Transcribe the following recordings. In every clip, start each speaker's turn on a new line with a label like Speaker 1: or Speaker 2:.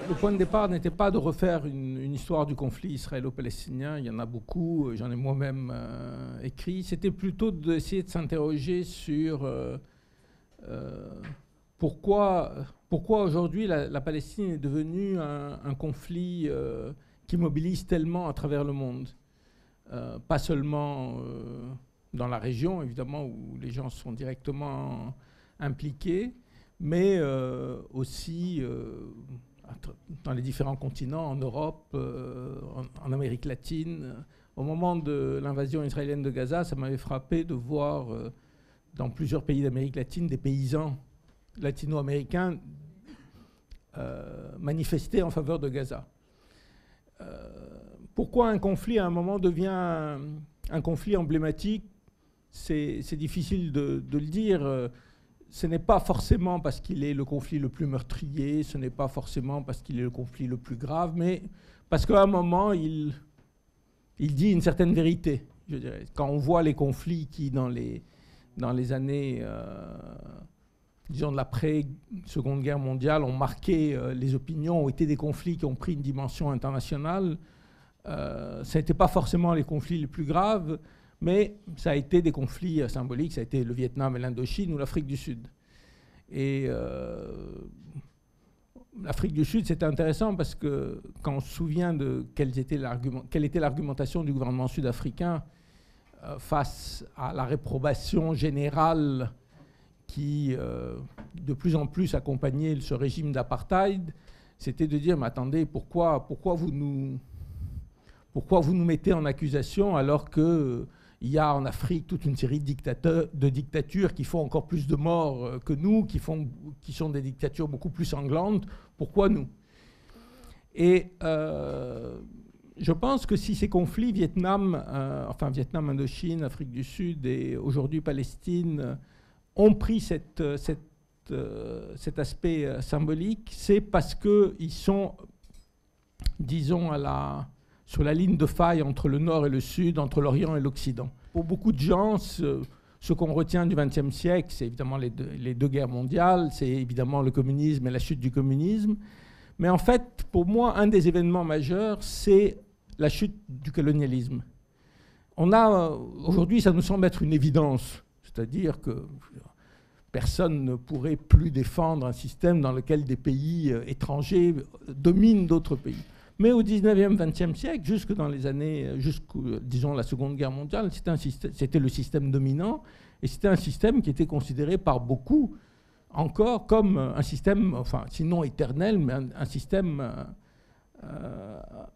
Speaker 1: Le point de départ n'était pas de refaire une histoire du conflit israélo-palestinien, il y en a beaucoup, j'en ai moi-même écrit. C'était plutôt d'essayer de s'interroger sur pourquoi aujourd'hui la Palestine est devenue un conflit qui mobilise tellement à travers le monde. Pas seulement dans la région, évidemment, où les gens sont directement impliqués, mais aussi dans les différents continents, en Europe, en Amérique latine. Au moment de l'invasion israélienne de Gaza, ça m'avait frappé de voir dans plusieurs pays d'Amérique latine des paysans latino-américains manifester en faveur de Gaza. Pourquoi un conflit à un moment devient un conflit emblématique? C'est difficile de le dire. Ce n'est pas forcément parce qu'il est le conflit le plus meurtrier, ce n'est pas forcément parce qu'il est le conflit le plus grave, mais parce qu'à un moment, il dit une certaine vérité, je dirais. Quand on voit les conflits qui, dans les années, disons, de l'après-Seconde Guerre mondiale, ont marqué les opinions, ont été des conflits qui ont pris une dimension internationale, ça n'était pas forcément les conflits les plus graves, mais ça a été des conflits symboliques, ça a été le Vietnam et l'Indochine ou l'Afrique du Sud. Et l'Afrique du Sud, c'était intéressant parce que quand on se souvient de quelle était l'argumentation du gouvernement sud-africain face à la réprobation générale qui, de plus en plus, accompagnait ce régime d'apartheid, c'était de dire, mais attendez, pourquoi vous nous mettez en accusation alors que il y a en Afrique toute une série de dictatures qui font encore plus de morts que nous, qui sont des dictatures beaucoup plus sanglantes. Pourquoi nous? Et je pense que si ces conflits Vietnam, Indochine, Afrique du Sud et aujourd'hui Palestine ont pris cet aspect symbolique, c'est parce qu'ils sont, disons, sur la ligne de faille entre le Nord et le Sud, entre l'Orient et l'Occident. Pour beaucoup de gens, ce qu'on retient du XXe siècle, c'est évidemment les deux guerres mondiales, c'est évidemment le communisme et la chute du communisme. Mais en fait, pour moi, un des événements majeurs, c'est la chute du colonialisme. Aujourd'hui, ça nous semble être une évidence, c'est-à-dire que personne ne pourrait plus défendre un système dans lequel des pays étrangers dominent d'autres pays. Mais au 19e, 20e siècle, jusque dans les années, disons la Seconde Guerre mondiale, c'était le système dominant, et c'était un système qui était considéré par beaucoup encore comme un système, enfin, sinon éternel, mais un système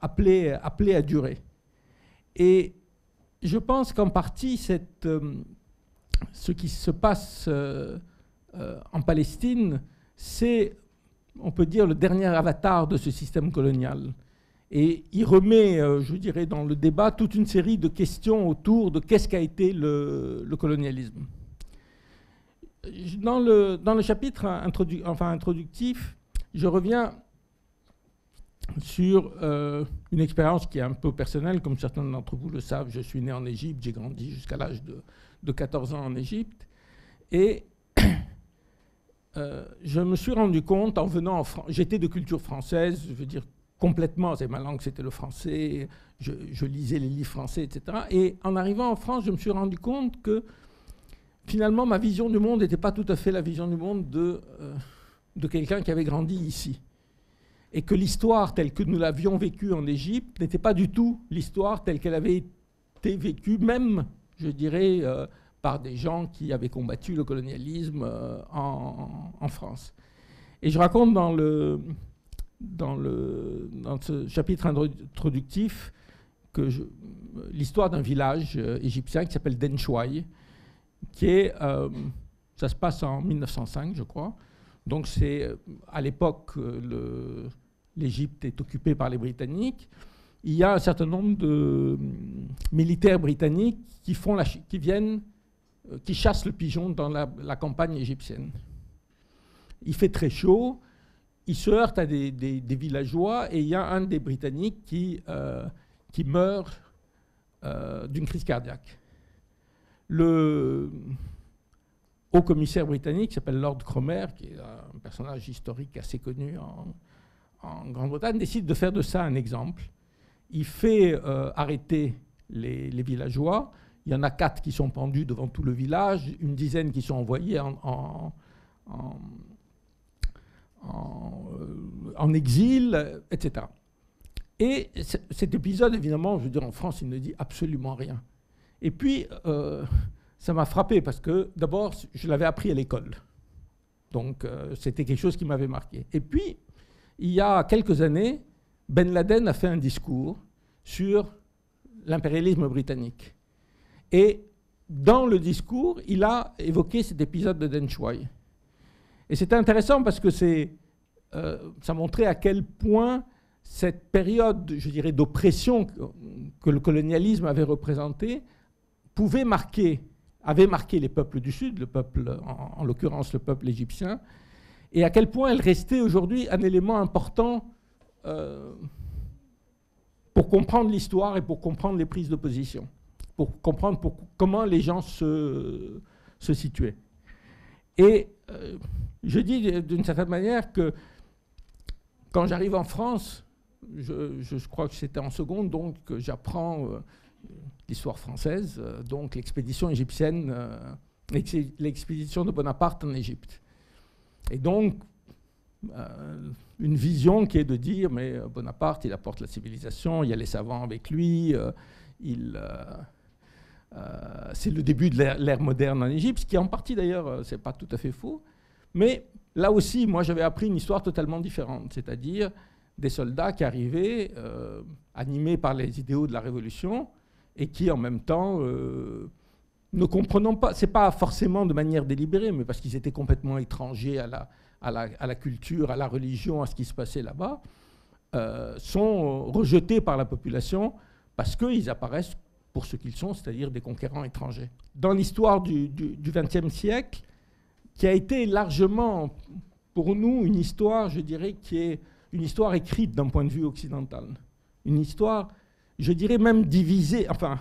Speaker 1: appelé à durer. Et je pense qu'en partie, ce qui se passe en Palestine, c'est, on peut dire, le dernier avatar de ce système colonial. Et il remet, je dirais, dans le débat, toute une série de questions autour de qu'est-ce qu'a été le colonialisme. Dans le chapitre introductif, je reviens sur une expérience qui est un peu personnelle, comme certains d'entre vous le savent. Je suis né en Égypte, j'ai grandi jusqu'à l'âge de 14 ans en Égypte. Et je me suis rendu compte, en venant en France, j'étais de culture française, je veux dire, complètement, c'est ma langue, c'était le français, je lisais les livres français, etc. Et en arrivant en France, je me suis rendu compte que finalement, ma vision du monde n'était pas tout à fait la vision du monde de quelqu'un qui avait grandi ici. Et que l'histoire telle que nous l'avions vécue en Égypte n'était pas du tout l'histoire telle qu'elle avait été vécue, même, je dirais, par des gens qui avaient combattu le colonialisme en France. Et je raconte dans ce chapitre introductif l'histoire d'un village égyptien qui s'appelle Denchouaï, qui est, ça se passe en 1905, je crois. Donc c'est, à l'époque, l'Égypte est occupée par les Britanniques. Il y a un certain nombre de militaires britanniques qui chassent le pigeon dans la campagne égyptienne. Il fait très chaud. Il se heurte à des villageois et il y a un des Britanniques qui meurt d'une crise cardiaque. Le haut commissaire britannique qui s'appelle Lord Cromer, qui est un personnage historique assez connu en Grande-Bretagne, décide de faire de ça un exemple. Il fait arrêter les villageois. Il y en a 4 qui sont pendus devant tout le village, une dizaine qui sont envoyés en exil, etc. Et cet épisode, évidemment, je veux dire, en France, il ne dit absolument rien. Et puis, ça m'a frappé parce que, d'abord, je l'avais appris à l'école. Donc, c'était quelque chose qui m'avait marqué. Et puis, il y a quelques années, Ben Laden a fait un discours sur l'impérialisme britannique. Et dans le discours, il a évoqué cet épisode de Deng Shuai. Et c'était intéressant parce que ça montrait à quel point cette période, je dirais, d'oppression que le colonialisme avait représentée avait marqué les peuples du Sud, le peuple, en l'occurrence le peuple égyptien, et à quel point elle restait aujourd'hui un élément important pour comprendre l'histoire et pour comprendre les prises de position, pour comprendre comment les gens se situaient. Et je dis d'une certaine manière que quand j'arrive en France, je crois que c'était en seconde, donc j'apprends l'histoire française, donc l'expédition égyptienne, l'expédition de Bonaparte en Égypte. Et donc, une vision qui est de dire, mais Bonaparte, il apporte la civilisation, il y a les savants avec lui, c'est le début de l'ère moderne en Égypte, ce qui en partie d'ailleurs, c'est pas tout à fait faux. Mais là aussi, moi j'avais appris une histoire totalement différente, c'est-à-dire des soldats qui arrivaient animés par les idéaux de la Révolution et qui en même temps ne comprenant pas, c'est pas forcément de manière délibérée, mais parce qu'ils étaient complètement étrangers à la culture, à la religion, à ce qui se passait là-bas, sont rejetés par la population parce qu'ils apparaissent pour ce qu'ils sont, c'est-à-dire des conquérants étrangers. Dans l'histoire du XXe siècle, qui a été largement, pour nous, une histoire, je dirais, qui est une histoire écrite d'un point de vue occidental. Une histoire, je dirais même divisée. Enfin,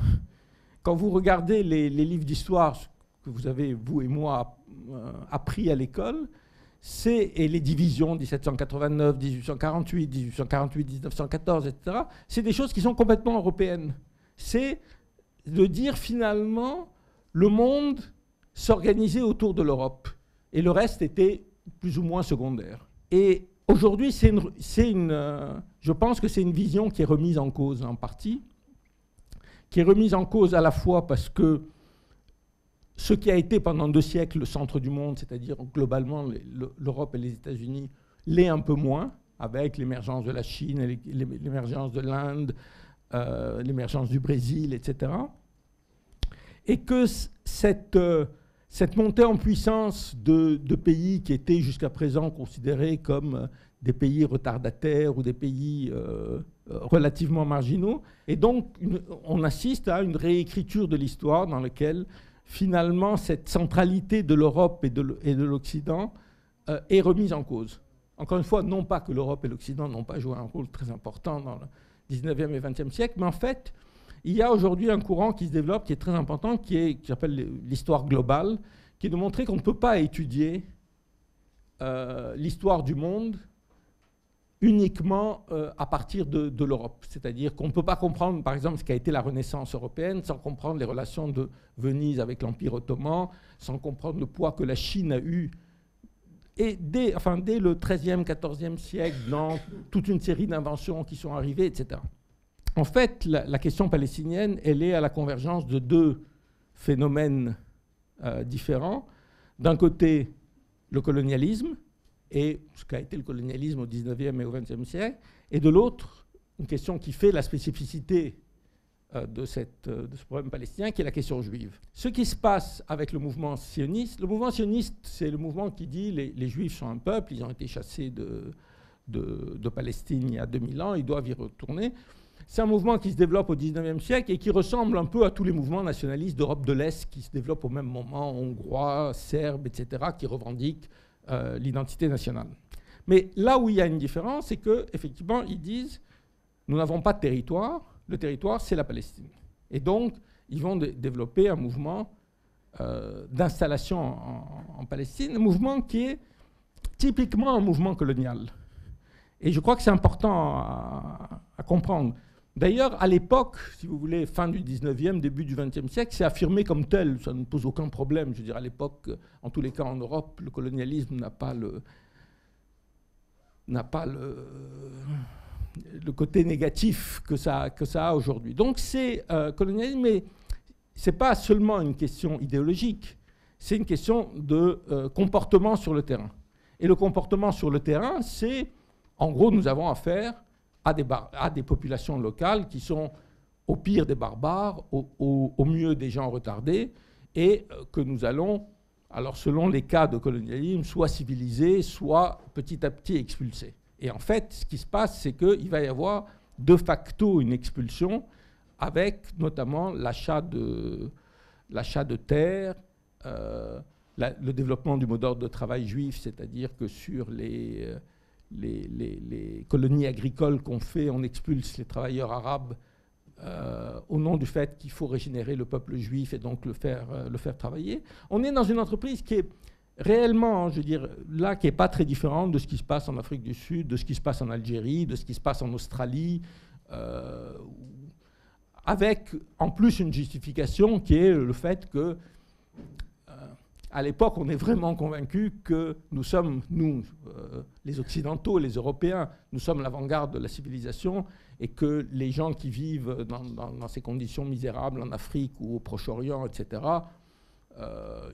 Speaker 1: quand vous regardez les livres d'histoire que vous avez, vous et moi, appris à l'école, et les divisions 1789, 1848, 1848, 1914, etc., c'est des choses qui sont complètement européennes. C'est de dire finalement, le monde s'organisait autour de l'Europe et le reste était plus ou moins secondaire. Et aujourd'hui, je pense que c'est une vision qui est remise en cause en partie, qui est remise en cause à la fois parce que ce qui a été pendant 2 siècles le centre du monde, c'est-à-dire globalement l'Europe et les États-Unis, l'est un peu moins, avec l'émergence de la Chine, l'émergence de l'Inde, l'émergence du Brésil, etc. Et que cette montée en puissance de pays qui étaient jusqu'à présent considérés comme des pays retardataires ou des pays relativement marginaux. Et donc, on assiste à une réécriture de l'histoire dans laquelle, finalement, cette centralité de l'Europe et de l'Occident est remise en cause. Encore une fois, non pas que l'Europe et l'Occident n'ont pas joué un rôle très important dans le 19e et 20e siècle, mais en fait, il y a aujourd'hui un courant qui se développe, qui est très important, qui s'appelle l'histoire globale, qui est de montrer qu'on ne peut pas étudier l'histoire du monde uniquement à partir de l'Europe. C'est-à-dire qu'on ne peut pas comprendre, par exemple, ce qu'a été la Renaissance européenne sans comprendre les relations de Venise avec l'Empire ottoman, sans comprendre le poids que la Chine a eu et dès le XIIIe, XIVe siècle, dans toute une série d'inventions qui sont arrivées, etc. En fait, la question palestinienne, elle est à la convergence de 2 phénomènes différents. D'un côté, le colonialisme, et ce qu'a été le colonialisme au XIXe et au XXe siècle, et de l'autre, une question qui fait la spécificité de ce problème palestinien, qui est la question juive. Ce qui se passe avec le mouvement sioniste, c'est le mouvement qui dit les Juifs sont un peuple, ils ont été chassés de Palestine il y a 2000 ans, ils doivent y retourner. C'est un mouvement qui se développe au XIXe siècle et qui ressemble un peu à tous les mouvements nationalistes d'Europe de l'Est qui se développent au même moment, hongrois, serbes, etc., qui revendiquent l'identité nationale. Mais là où il y a une différence, c'est qu'effectivement, ils disent nous n'avons pas de territoire, le territoire, c'est la Palestine. Et donc, ils vont développer un mouvement d'installation en Palestine, un mouvement qui est typiquement un mouvement colonial. Et je crois que c'est important à comprendre. D'ailleurs, à l'époque, si vous voulez, fin du 19e, début du 20e siècle, c'est affirmé comme tel, ça ne pose aucun problème. Je veux dire, à l'époque, en tous les cas en Europe, le colonialisme n'a pas le côté négatif que ça a aujourd'hui. Donc c'est colonialisme, mais ce n'est pas seulement une question idéologique, c'est une question de comportement sur le terrain. Et le comportement sur le terrain, c'est, en gros, nous avons affaire à des populations locales qui sont au pire des barbares, au mieux des gens retardés, et que nous allons, alors selon les cas de colonialisme, soit civiliser, soit petit à petit expulser. Et en fait, ce qui se passe, c'est qu'il va y avoir de facto une expulsion avec notamment l'achat de terres, le développement du mode d'ordre de travail juif, c'est-à-dire que sur les colonies agricoles qu'on fait, on expulse les travailleurs arabes au nom du fait qu'il faut régénérer le peuple juif et donc le faire travailler. On est dans une entreprise qui est réellement, je veux dire, là, qui n'est pas très différente de ce qui se passe en Afrique du Sud, de ce qui se passe en Algérie, de ce qui se passe en Australie, avec en plus une justification qui est le fait que à l'époque, on est vraiment convaincu que nous sommes, les Occidentaux, les Européens, nous sommes l'avant-garde de la civilisation et que les gens qui vivent dans ces conditions misérables en Afrique ou au Proche-Orient, etc.,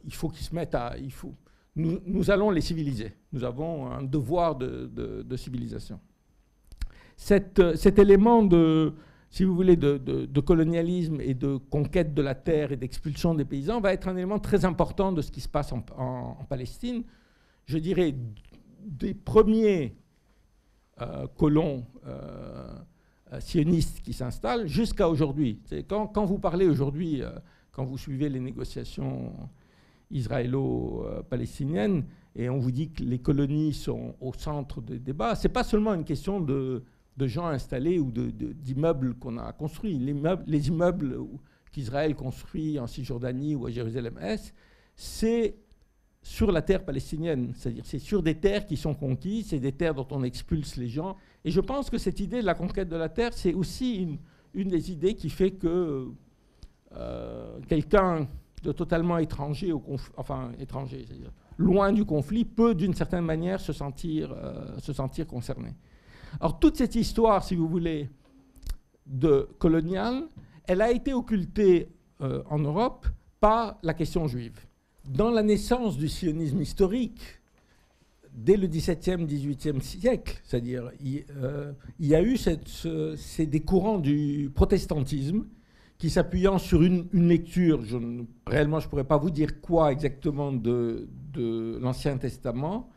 Speaker 1: il faut qu'ils se mettent à... Nous allons les civiliser. Nous avons un devoir de civilisation. Cet élément de... si vous voulez, de colonialisme et de conquête de la terre et d'expulsion des paysans va être un élément très important de ce qui se passe en Palestine. Je dirais des premiers colons sionistes qui s'installent jusqu'à aujourd'hui. Quand vous parlez aujourd'hui, quand vous suivez les négociations israélo-palestiniennes, et on vous dit que les colonies sont au centre des débats, ce n'est pas seulement une question de gens installés ou d'immeubles qu'on a construits. Les immeubles qu'Israël construit en Cisjordanie ou à Jérusalem-Est, c'est sur la terre palestinienne. C'est-à-dire c'est sur des terres qui sont conquises, c'est des terres dont on expulse les gens. Et je pense que cette idée de la conquête de la terre, c'est aussi une des idées qui fait que quelqu'un de totalement étranger, étranger, c'est-à-dire loin du conflit, peut d'une certaine manière se sentir concerné. Alors toute cette histoire, si vous voulez, de coloniale, elle a été occultée en Europe par la question juive. Dans la naissance du sionisme historique, dès le XVIIe, XVIIIe siècle, c'est-à-dire il y a eu des courants du protestantisme qui, s'appuyant sur une lecture, réellement je ne pourrais pas vous dire quoi exactement de l'Ancien Testament,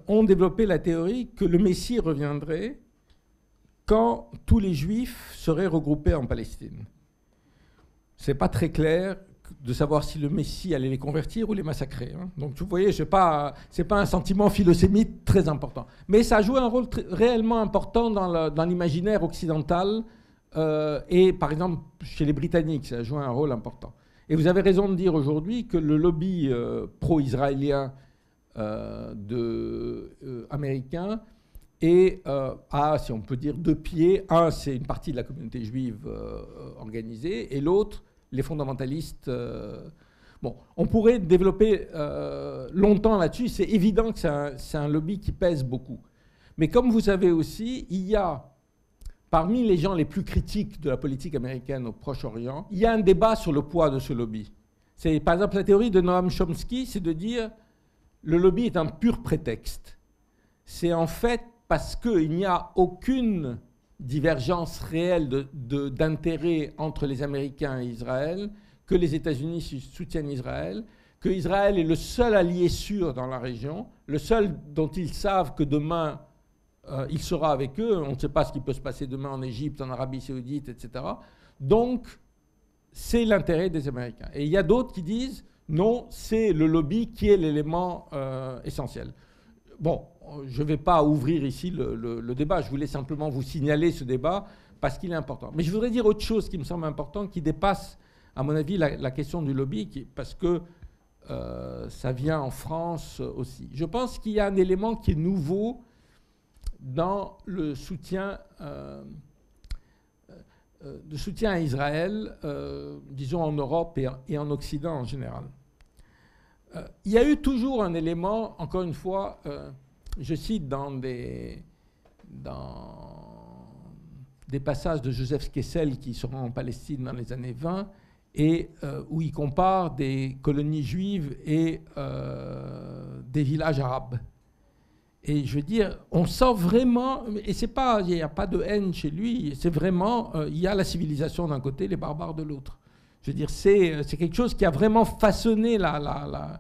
Speaker 1: ont développé la théorie que le Messie reviendrait quand tous les Juifs seraient regroupés en Palestine. Ce n'est pas très clair de savoir si le Messie allait les convertir ou les massacrer. Hein. Donc vous voyez, ce n'est pas un sentiment philosémite très important. Mais ça a joué un rôle réellement important dans l'imaginaire occidental et par exemple chez les Britanniques, ça a joué un rôle important. Et vous avez raison de dire aujourd'hui que le lobby pro-israélien américain et si on peut dire, deux pieds. Un, c'est une partie de la communauté juive organisée, et l'autre, les fondamentalistes. Bon, on pourrait développer longtemps là-dessus. C'est évident que c'est un lobby qui pèse beaucoup. Mais comme vous savez aussi, il y a, parmi les gens les plus critiques de la politique américaine au Proche-Orient, il y a un débat sur le poids de ce lobby. C'est, par exemple, la théorie de Noam Chomsky, c'est de dire le lobby est un pur prétexte. C'est en fait parce qu'il n'y a aucune divergence réelle d'intérêt entre les Américains et Israël, que les États-Unis soutiennent Israël, que Israël est le seul allié sûr dans la région, le seul dont ils savent que demain il sera avec eux. On ne sait pas ce qui peut se passer demain en Égypte, en Arabie Saoudite, etc. Donc, c'est l'intérêt des Américains. Et il y a d'autres qui disent non, c'est le lobby qui est l'élément essentiel. Bon, je ne vais pas ouvrir ici le débat, je voulais simplement vous signaler ce débat parce qu'il est important. Mais je voudrais dire autre chose qui me semble important, qui dépasse à mon avis, la question du lobby, parce que ça vient en France aussi. Je pense qu'il y a un élément qui est nouveau dans le soutien à Israël, disons en Europe et en Occident en général. Il y a eu toujours un élément, encore une fois, je cite dans des passages de Joseph Kessel qui seront en Palestine dans les années 20, et où il compare des colonies juives et des villages arabes. Et je veux dire, on sent vraiment, et c'est pas, il n'y a pas de haine chez lui, c'est vraiment, il y a la civilisation d'un côté, les barbares de l'autre. Je veux dire, c'est quelque chose qui a vraiment façonné la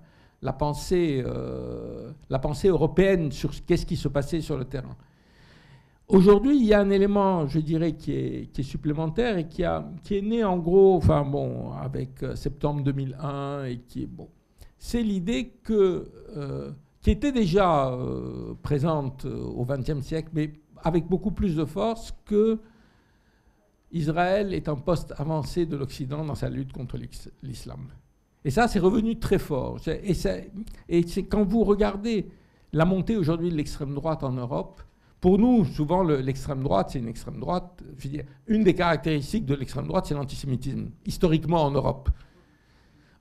Speaker 1: pensée européenne sur qu'est-ce qui se passait sur le terrain. Aujourd'hui, il y a un élément, je dirais, qui est supplémentaire et qui est né en gros, enfin bon, avec septembre 2001 et qui est bon. C'est l'idée qui était déjà présente au XXe siècle, mais avec beaucoup plus de force, que Israël est un poste avancé de l'Occident dans sa lutte contre l'islam. Et ça, c'est revenu très fort. Et c'est quand vous regardez la montée aujourd'hui de l'extrême droite en Europe, pour nous, souvent, l'extrême droite, c'est une extrême droite. Je veux dire, une des caractéristiques de l'extrême droite, c'est l'antisémitisme, historiquement en Europe.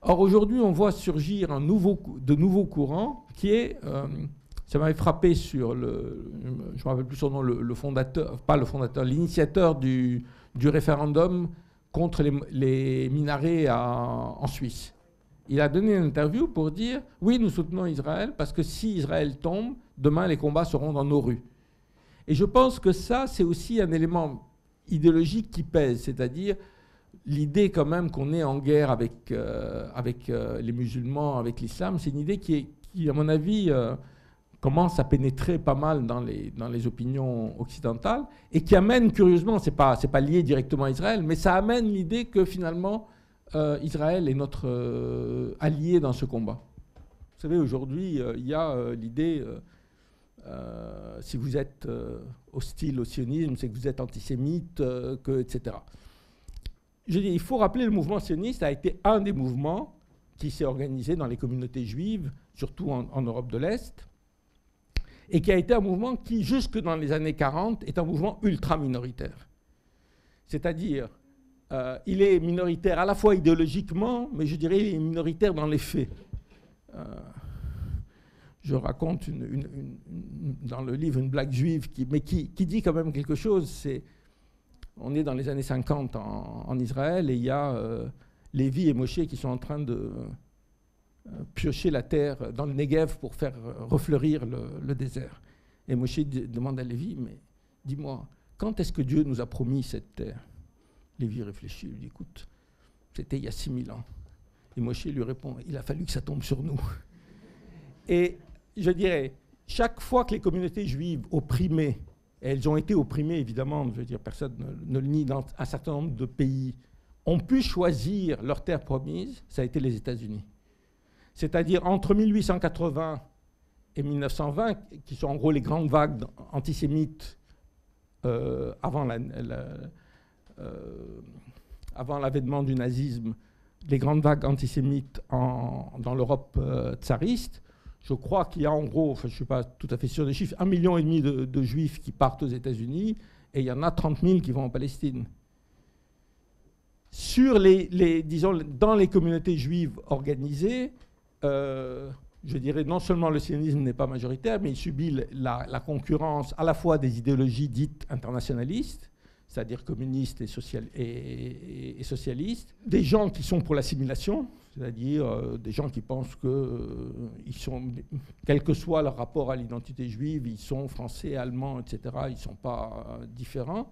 Speaker 1: Or, aujourd'hui, on voit surgir de nouveaux courants qui est... ça m'avait frappé sur je ne me rappelle plus son nom, le fondateur, pas le fondateur, l'initiateur du référendum contre les minarets en Suisse. Il a donné une interview pour dire « Oui, nous soutenons Israël parce que si Israël tombe, demain, les combats seront dans nos rues. » Et je pense que ça, c'est aussi un élément idéologique qui pèse, c'est-à-dire l'idée quand même qu'on est en guerre avec les musulmans, avec l'islam, c'est une idée qui, à mon avis, commence à pénétrer pas mal dans les opinions occidentales et qui amène, curieusement, c'est pas lié directement à Israël, mais ça amène l'idée que finalement, Israël est notre allié dans ce combat. Vous savez, aujourd'hui, il y a l'idée... si vous êtes hostile au sionisme, c'est que vous êtes antisémite, etc. Je dis, il faut rappeler, le mouvement sioniste a été un des mouvements qui s'est organisé dans les communautés juives, surtout en Europe de l'Est, et qui a été un mouvement qui, jusque dans les années 40, est un mouvement ultra-minoritaire. C'est-à-dire, il est minoritaire à la fois idéologiquement, mais je dirais il est minoritaire dans les faits. Je raconte dans le livre une blague juive qui dit quand même quelque chose. On est dans les années 50 en Israël et il y a Lévi et Moshe qui sont en train de piocher la terre dans le Negev pour faire refleurir le désert. Et Moshe demande à Lévi, mais dis-moi, quand est-ce que Dieu nous a promis cette terre? Lévi réfléchit, il lui dit, écoute, c'était il y a 6000 ans. Et Moshe lui répond, il a fallu que ça tombe sur nous. Et je dirais, chaque fois que les communautés juives opprimées, et elles ont été opprimées évidemment, je veux dire, personne ne le nie, dans un certain nombre de pays, ont pu choisir leur terre promise, ça a été les États-Unis. C'est-à-dire entre 1880 et 1920, qui sont en gros les grandes vagues antisémites avant l'avènement du nazisme, les grandes vagues antisémites dans l'Europe tsariste. Je crois qu'il y a en gros, enfin, je ne suis pas tout à fait sûr des chiffres, 1,5 million de juifs qui partent aux États-Unis et il y en a 30 000 qui vont en Palestine. Sur disons, dans les communautés juives organisées, je dirais non seulement le sionisme n'est pas majoritaire, mais il subit la concurrence à la fois des idéologies dites internationalistes, c'est-à-dire communistes et socialistes, des gens qui sont pour l'assimilation, c'est-à-dire des gens qui pensent que quel que soit leur rapport à l'identité juive, ils sont français, allemands, etc., ils ne sont pas différents,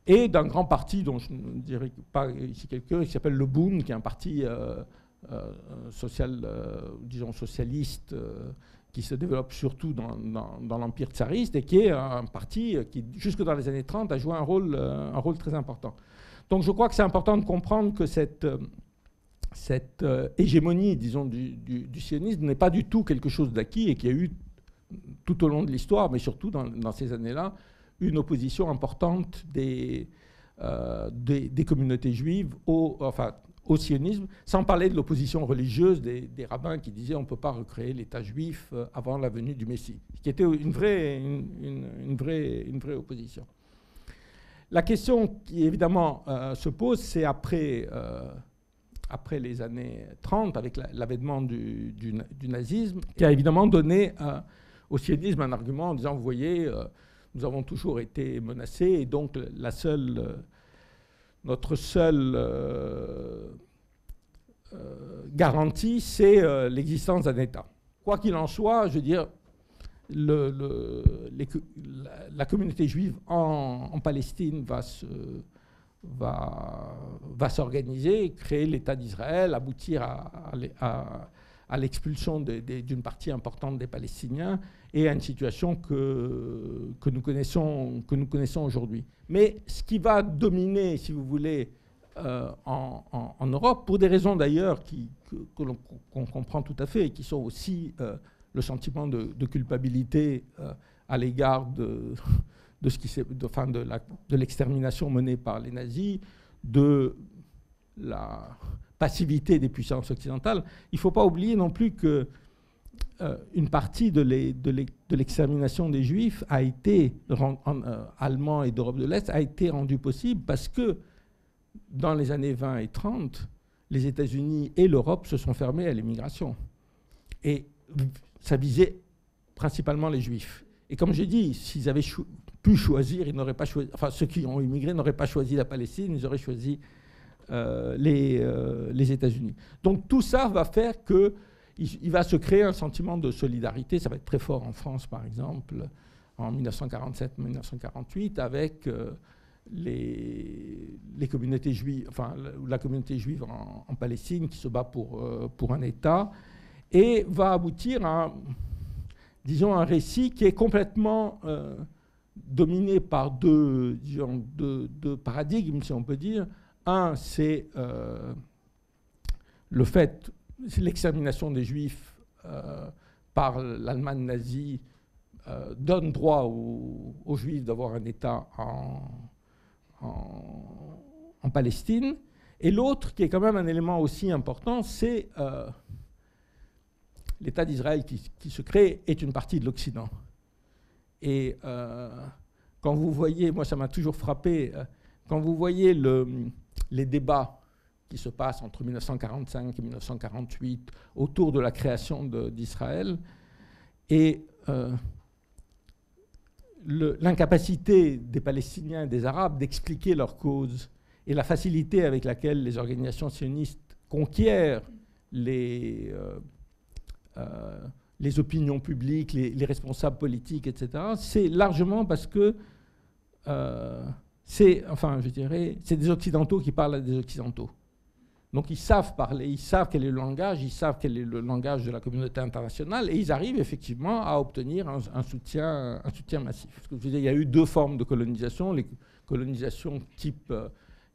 Speaker 1: et d'un grand parti dont je ne dirais pas ici quelqu'un, qui s'appelle le Bund, qui est un parti disons socialiste, qui se développe surtout dans l'Empire tsariste et qui est un parti qui, jusque dans les années 30, a joué un rôle très important. Donc je crois que c'est important de comprendre que cette hégémonie, disons, du sionisme n'est pas du tout quelque chose d'acquis et qu'il y a eu tout au long de l'histoire, mais surtout dans ces années-là, une opposition importante des communautés juives au sionisme, sans parler de l'opposition religieuse des rabbins qui disaient on ne peut pas recréer l'État juif avant la venue du Messie, ce qui était une vraie opposition. La question qui évidemment se pose, c'est après les années 30, avec l'avènement du nazisme, qui a évidemment donné au sionisme un argument en disant, vous voyez, nous avons toujours été menacés, et donc notre seule garantie, c'est l'existence d'un État. Quoi qu'il en soit, je veux dire, la communauté juive en Palestine va s'organiser, créer l'État d'Israël, aboutir à l'expulsion d'une partie importante des Palestiniens et à une situation que nous connaissons aujourd'hui. Mais ce qui va dominer, si vous voulez, en Europe, pour des raisons d'ailleurs qu'on comprend tout à fait et qui sont aussi le sentiment de culpabilité à l'égard de l'extermination menée par les nazis, de la passivité des puissances occidentales. Il ne faut pas oublier non plus que une partie de l'extermination des Juifs a été, allemands et d'Europe de l'Est, a été rendue possible parce que dans les années 20 et 30, les États-Unis et l'Europe se sont fermés à l'immigration. Et ça visait principalement les Juifs. Et comme j'ai dit, s'ils avaient pu choisir, ils n'auraient pas choisi, enfin ceux qui ont immigré n'auraient pas choisi la Palestine, ils auraient choisi les États-Unis. Donc tout ça va faire qu'il va se créer un sentiment de solidarité. Ça va être très fort en France, par exemple, en 1947-1948, avec les communautés juives, enfin la communauté juive en Palestine qui se bat pour un État, et va aboutir à, disons, un récit qui est complètement dominé par deux paradigmes, si on peut dire. Un, c'est l'extermination des Juifs par l'Allemagne nazie donne droit aux Juifs d'avoir un État en Palestine. Et l'autre, qui est quand même un élément aussi important, c'est l'État d'Israël qui se crée est une partie de l'Occident. Et quand vous voyez, moi ça m'a toujours frappé, quand vous voyez les débats qui se passent entre 1945 et 1948 autour de la création d'Israël et l'incapacité des Palestiniens et des Arabes d'expliquer leur cause et la facilité avec laquelle les organisations sionistes conquièrent les opinions publiques, les responsables politiques, etc., c'est largement parce que c'est des Occidentaux qui parlent à des Occidentaux. Donc ils savent parler, ils savent quel est le langage, ils savent quel est le langage de la communauté internationale, et ils arrivent effectivement à obtenir un soutien massif. Parce que je veux dire, il y a eu deux formes de colonisation, les colonisations type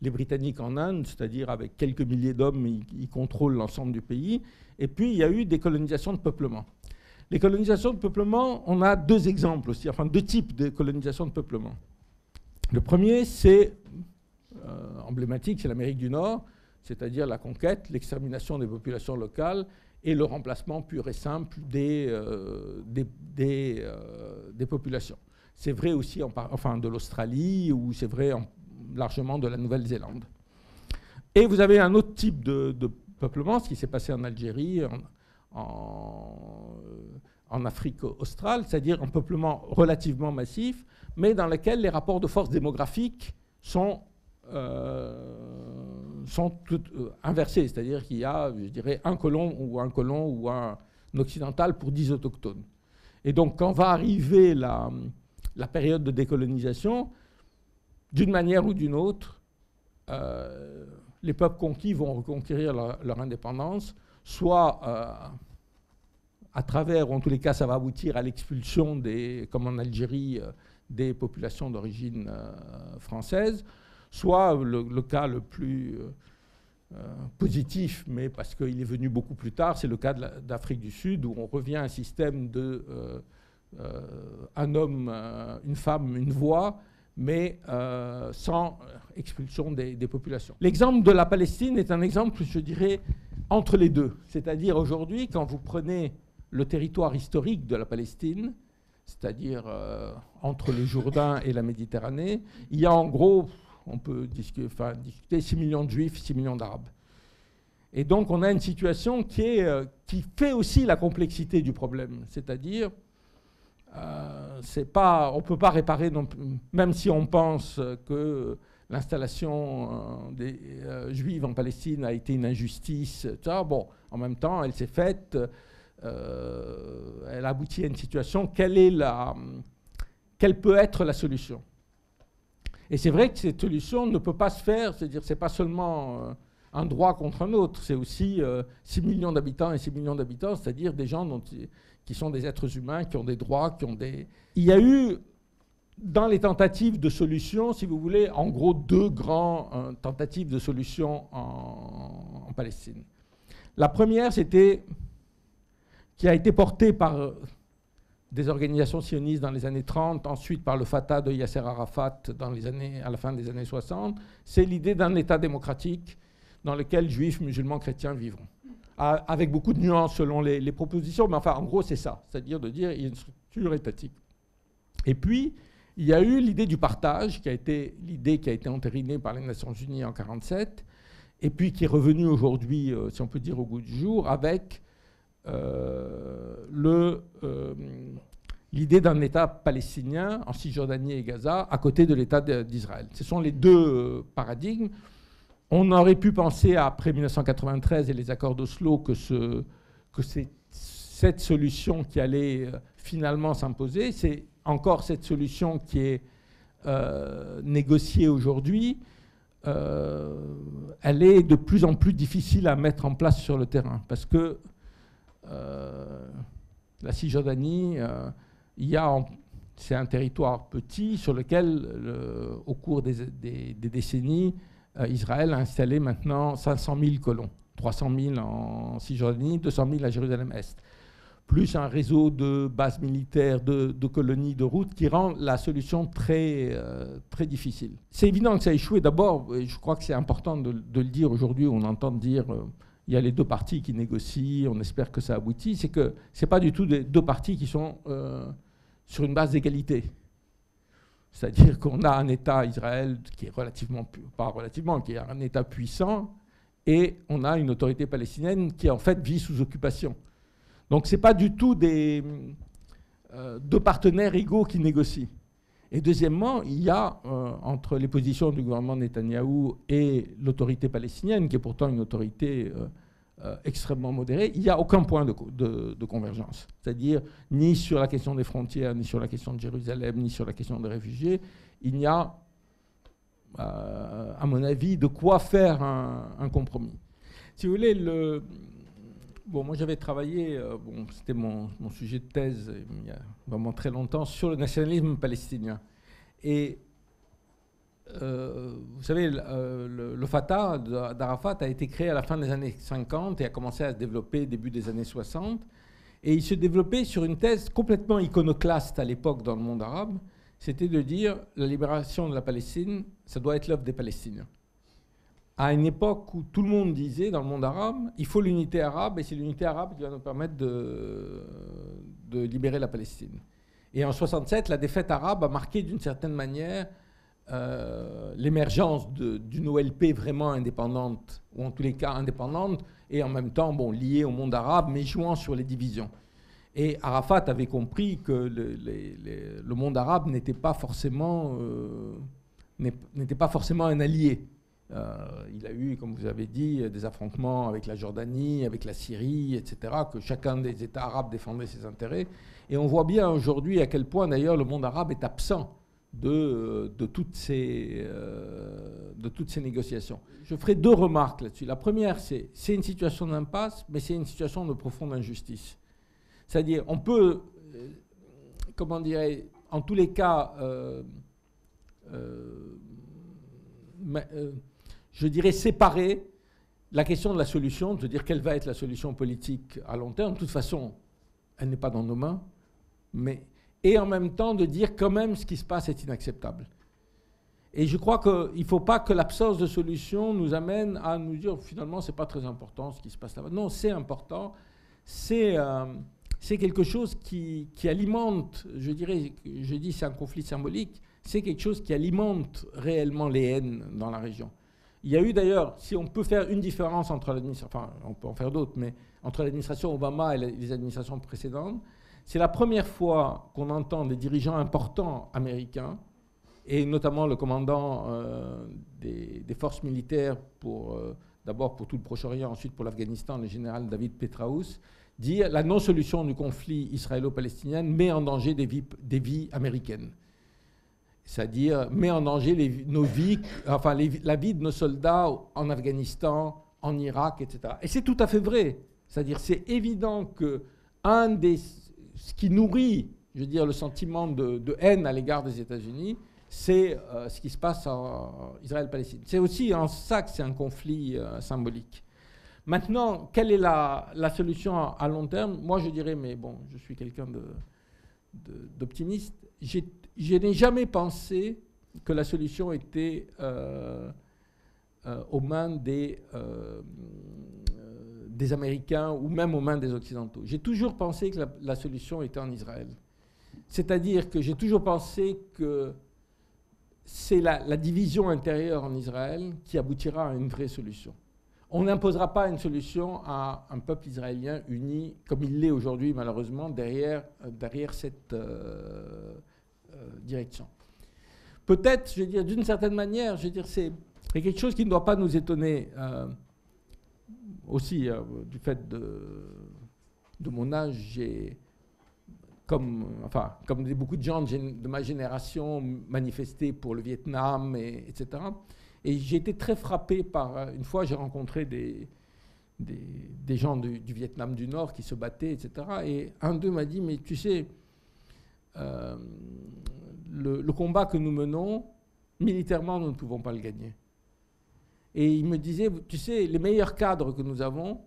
Speaker 1: les Britanniques en Inde, c'est-à-dire avec quelques milliers d'hommes, ils contrôlent l'ensemble du pays, et puis il y a eu des colonisations de peuplement. Les colonisations de peuplement, on a deux exemples aussi, enfin deux types de colonisation de peuplement. Le premier, c'est emblématique, c'est l'Amérique du Nord, c'est-à-dire la conquête, l'extermination des populations locales et le remplacement pur et simple des populations. C'est vrai aussi de l'Australie, ou c'est vrai largement de la Nouvelle-Zélande. Et vous avez un autre type de peuplement, ce qui s'est passé en Algérie, en Afrique australe, c'est-à-dire un peuplement relativement massif, mais dans lequel les rapports de force démographiques sont inversés, c'est-à-dire qu'il y a, je dirais, un colon ou un occidental pour 10 autochtones. Et donc, quand va arriver la période de décolonisation, d'une manière ou d'une autre, les peuples conquis vont reconquérir leur indépendance, soit à travers, ou en tous les cas, ça va aboutir à l'expulsion, comme en Algérie, des populations d'origine française, soit le cas le plus positif, mais parce qu'il est venu beaucoup plus tard, c'est le cas d'Afrique du Sud, où on revient à un système de un homme, une femme, une voix, mais sans expulsion des populations. L'exemple de la Palestine est un exemple, je dirais, entre les deux. C'est-à-dire aujourd'hui, quand vous prenez le territoire historique de la Palestine, c'est-à-dire entre le Jourdain et la Méditerranée, il y a en gros, on peut discuter 6 millions de Juifs, 6 millions d'Arabes. Et donc on a une situation qui fait aussi la complexité du problème, c'est-à-dire on ne peut pas réparer, même si on pense que l'installation des Juifs en Palestine a été une injustice, ça, bon, en même temps, elle s'est faite, elle a abouti à une situation, quelle peut être la solution? Et c'est vrai que cette solution ne peut pas se faire, c'est-à-dire c'est pas seulement un droit contre un autre, c'est aussi 6 millions d'habitants et 6 millions d'habitants, c'est-à-dire des gens qui sont des êtres humains, qui ont des droits, qui ont des... Il y a eu, dans les tentatives de solution, si vous voulez, en gros 2 grandes tentatives de solution en Palestine. La première, qui a été portée par des organisations sionistes dans les années 30, ensuite par le Fatah de Yasser Arafat à la fin des années 60, c'est l'idée d'un État démocratique dans lequel juifs, musulmans, chrétiens vivront. Avec beaucoup de nuances selon les propositions, mais enfin, en gros, c'est ça. C'est-à-dire de dire qu'il y a une structure étatique. Et puis, il y a eu l'idée du partage, l'idée qui a été entérinée par les Nations Unies en 1947, et puis qui est revenue aujourd'hui, si on peut dire, au goût du jour, avec l'idée d'un État palestinien en Cisjordanie et Gaza, à côté de l'État d'Israël. Ce sont les 2 paradigmes. On aurait pu penser, après 1993 et les accords d'Oslo, que c'est cette solution qui allait finalement s'imposer. C'est encore cette solution qui est négociée aujourd'hui. Elle est de plus en plus difficile à mettre en place sur le terrain, parce que la Cisjordanie, c'est un territoire petit sur lequel, au cours des décennies, Israël a installé maintenant 500 000 colons, 300 000 en Cisjordanie, 200 000 à Jérusalem-Est, plus un réseau de bases militaires, de colonies, de routes, qui rend la solution très, très difficile. C'est évident que ça a échoué d'abord, et je crois que c'est important de le dire aujourd'hui, on entend dire il y a les 2 parties qui négocient, on espère que ça aboutit, c'est que ce n'est pas du tout des 2 parties qui sont sur une base d'égalité. C'est-à-dire qu'on a un État, Israël, qui est qui est un État puissant, et on a une autorité palestinienne qui, en fait, vit sous occupation. Donc, ce n'est pas du tout 2 partenaires égaux qui négocient. Et deuxièmement, il y a, entre les positions du gouvernement Netanyahou et l'autorité palestinienne, qui est pourtant une autorité extrêmement modérée, il n'y a aucun point de convergence. C'est-à-dire, ni sur la question des frontières, ni sur la question de Jérusalem, ni sur la question des réfugiés, il n'y a, à mon avis, de quoi faire un compromis. Si vous voulez, moi j'avais travaillé, c'était mon sujet de thèse il y a vraiment très longtemps, sur le nationalisme palestinien. Et vous savez, le Fatah d'Arafat a été créé à la fin des années 50 et a commencé à se développer début des années 60. Et il se développait sur une thèse complètement iconoclaste à l'époque dans le monde arabe. C'était de dire la libération de la Palestine, ça doit être l'œuvre des Palestiniens. À une époque où tout le monde disait dans le monde arabe, il faut l'unité arabe et c'est l'unité arabe qui va nous permettre de libérer la Palestine. Et en 67, la défaite arabe a marqué d'une certaine manière l'émergence d'une OLP vraiment indépendante, ou en tous les cas indépendante, et en même temps liée au monde arabe, mais jouant sur les divisions. Et Arafat avait compris que le monde arabe n'était pas forcément un allié. Il a eu, comme vous avez dit, des affrontements avec la Jordanie, avec la Syrie, etc., que chacun des États arabes défendait ses intérêts. Et on voit bien aujourd'hui à quel point, d'ailleurs, le monde arabe est absent de toutes ces négociations. Je ferai 2 remarques là-dessus. La première, c'est une situation d'impasse, mais c'est une situation de profonde injustice. C'est-à-dire, on peut, en tous les cas, je dirais séparer la question de la solution, de dire quelle va être la solution politique à long terme. De toute façon, elle n'est pas dans nos mains, et en même temps de dire quand même ce qui se passe est inacceptable. Et je crois qu'il ne faut pas que l'absence de solution nous amène à nous dire finalement c'est pas très important ce qui se passe là-bas. Non, c'est important. C'est quelque chose qui alimente, je dis c'est un conflit symbolique, c'est quelque chose qui alimente réellement les haines dans la région. Il y a eu d'ailleurs, si on peut faire une différence entre l'administration, enfin on peut en faire d'autres, mais entre l'administration Obama et les administrations précédentes, c'est la première fois qu'on entend des dirigeants importants américains, et notamment le commandant des forces militaires, d'abord pour tout le Proche-Orient, ensuite pour l'Afghanistan, le général David Petraeus, dire la non-solution du conflit israélo-palestinien met en danger des vies américaines. C'est-à-dire met en danger nos vies, enfin la vie de nos soldats en Afghanistan, en Irak, etc. Et c'est tout à fait vrai. C'est-à-dire c'est évident que ce qui nourrit, je veux dire, le sentiment de haine à l'égard des États-Unis, c'est ce qui se passe en Israël-Palestine. C'est aussi en ça que c'est un conflit symbolique. Maintenant, quelle est la solution à long terme? Moi, je dirais, mais bon, je suis quelqu'un d'optimiste. Je n'ai jamais pensé que la solution était aux mains des Américains ou même aux mains des Occidentaux. J'ai toujours pensé que la solution était en Israël. C'est-à-dire que j'ai toujours pensé que c'est la division intérieure en Israël qui aboutira à une vraie solution. On n'imposera pas une solution à un peuple israélien uni, comme il l'est aujourd'hui, malheureusement, derrière cette direction. Peut-être, je veux dire, d'une certaine manière, je veux dire, c'est quelque chose qui ne doit pas nous étonner aussi, du fait de mon âge. J'ai, comme beaucoup de gens de ma génération, manifesté pour le Vietnam, etc. Et j'ai été très frappé par... Une fois, j'ai rencontré des gens du Vietnam du Nord qui se battaient, etc. Et un d'eux m'a dit, mais tu sais, le combat que nous menons, militairement, nous ne pouvons pas le gagner. Et il me disait, tu sais, les meilleurs cadres que nous avons,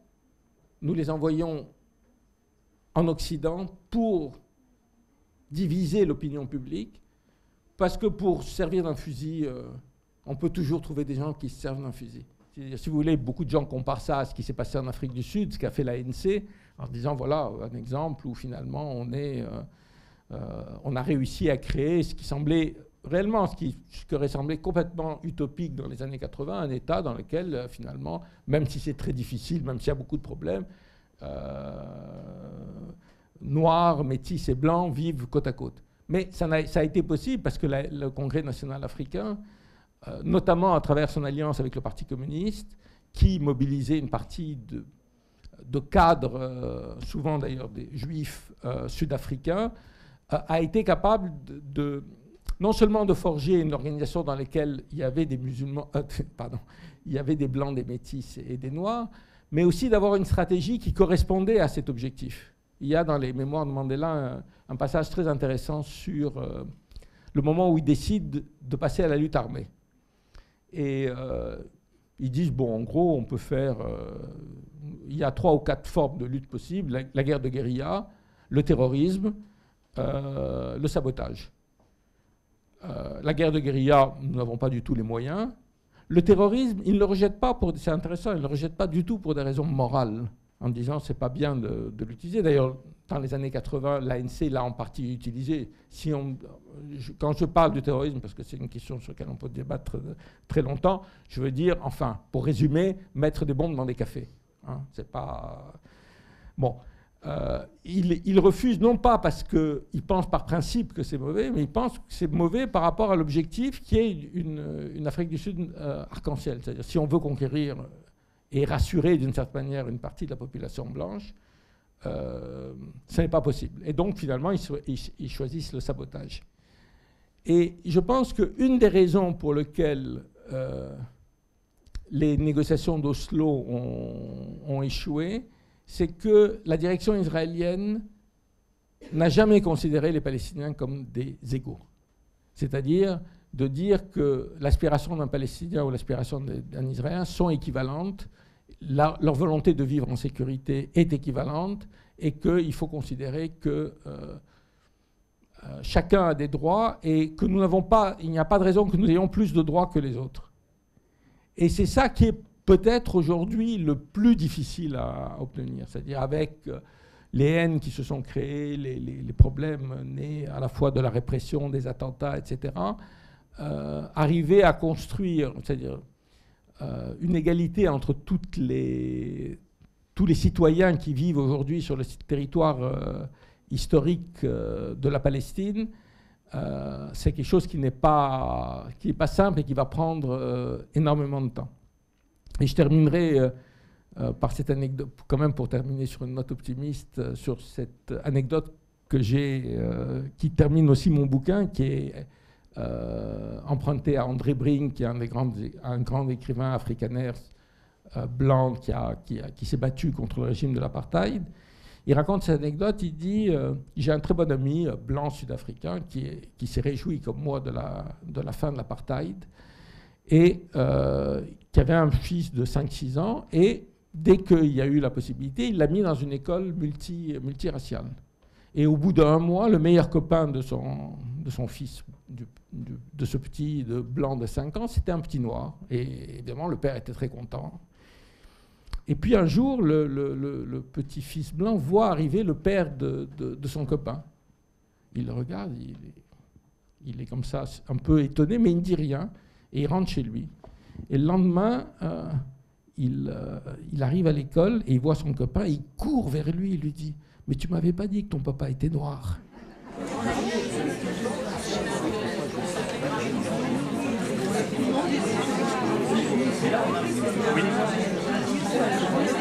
Speaker 1: nous les envoyons en Occident pour diviser l'opinion publique, parce que pour servir d'un fusil... on peut toujours trouver des gens qui se servent d'un fusil. Si vous voulez, beaucoup de gens comparent ça à ce qui s'est passé en Afrique du Sud, ce qu'a fait l'ANC, en disant, voilà, un exemple où finalement on a réussi à créer ce qui semblait réellement, ce qui aurait semblé complètement utopique dans les années 80, un État dans lequel finalement, même si c'est très difficile, même s'il y a beaucoup de problèmes, noirs, métis et blancs vivent côte à côte. Mais ça a été possible parce que le Congrès national africain, notamment à travers son alliance avec le Parti communiste, qui mobilisait une partie de cadres, souvent d'ailleurs des juifs sud-africains, a été capable non seulement de forger une organisation dans laquelle il y avait des musulmans, il y avait des blancs, des métis et des noirs, mais aussi d'avoir une stratégie qui correspondait à cet objectif. Il y a dans les mémoires de Mandela un passage très intéressant sur le moment où il décide de passer à la lutte armée. Et ils disent, bon, en gros, on peut faire... il y a 3 ou 4 formes de lutte possibles, la guerre de guérilla, le terrorisme, le sabotage. La guerre de guérilla, nous n'avons pas du tout les moyens. Le terrorisme, ils ne le rejettent pas, c'est intéressant, ils ne le rejettent pas du tout pour des raisons morales, en disant c'est pas bien de l'utiliser. D'ailleurs, dans les années 80, l'ANC l'a en partie utilisé. Quand je parle du terrorisme, parce que c'est une question sur laquelle on peut débattre très longtemps, je veux dire, enfin, pour résumer, mettre des bombes dans des cafés. Hein, c'est pas... Bon. Il refuse, non pas parce qu'il pense par principe que c'est mauvais, mais il pense que c'est mauvais par rapport à l'objectif qui est une Afrique du Sud arc-en-ciel. C'est-à-dire, si on veut conquérir et rassurer d'une certaine manière une partie de la population blanche, ce n'est pas possible. Et donc, finalement, ils choisissent le sabotage. Et je pense qu'une des raisons pour lesquelles les négociations d'Oslo ont échoué, c'est que la direction israélienne n'a jamais considéré les Palestiniens comme des égaux. C'est-à-dire de dire que l'aspiration d'un Palestinien ou l'aspiration d'un Israélien sont équivalentes, leur volonté de vivre en sécurité est équivalente, et qu'il faut considérer que chacun a des droits et que nous n'avons pas, il n'y a pas de raison que nous ayons plus de droits que les autres. Et c'est ça qui est peut-être aujourd'hui le plus difficile à obtenir, c'est-à-dire avec les haines qui se sont créées, les problèmes nés à la fois de la répression, des attentats, etc., arriver à construire, c'est-à-dire une égalité entre tous les citoyens qui vivent aujourd'hui sur le territoire historique de la Palestine, c'est quelque chose qui n'est pas simple et qui va prendre énormément de temps. Et je terminerai par cette anecdote, quand même pour terminer sur une note optimiste, sur cette anecdote que j'ai, qui termine aussi mon bouquin, qui est emprunté à André Brink, qui est un grand écrivain afrikaner blanc qui s'est battu contre le régime de l'apartheid. Il raconte cette anecdote, il dit j'ai un très bon ami blanc sud-africain qui s'est réjoui comme moi de la fin de l'apartheid et qui avait un fils de 5-6 ans, et dès qu'il y a eu la possibilité, il l'a mis dans une école multiraciale. Et au bout d'1 mois, le meilleur copain de son fils, de ce petit blanc de 5 ans, c'était un petit noir. Et évidemment, le père était très content. Et puis un jour, le petit-fils blanc voit arriver le père de son copain. Il le regarde, il est comme ça, un peu étonné, mais il ne dit rien. Et il rentre chez lui. Et le lendemain, il arrive à l'école et il voit son copain, et il court vers lui et lui dit « Mais tu ne m'avais pas dit que ton papa était noir ?» Oui.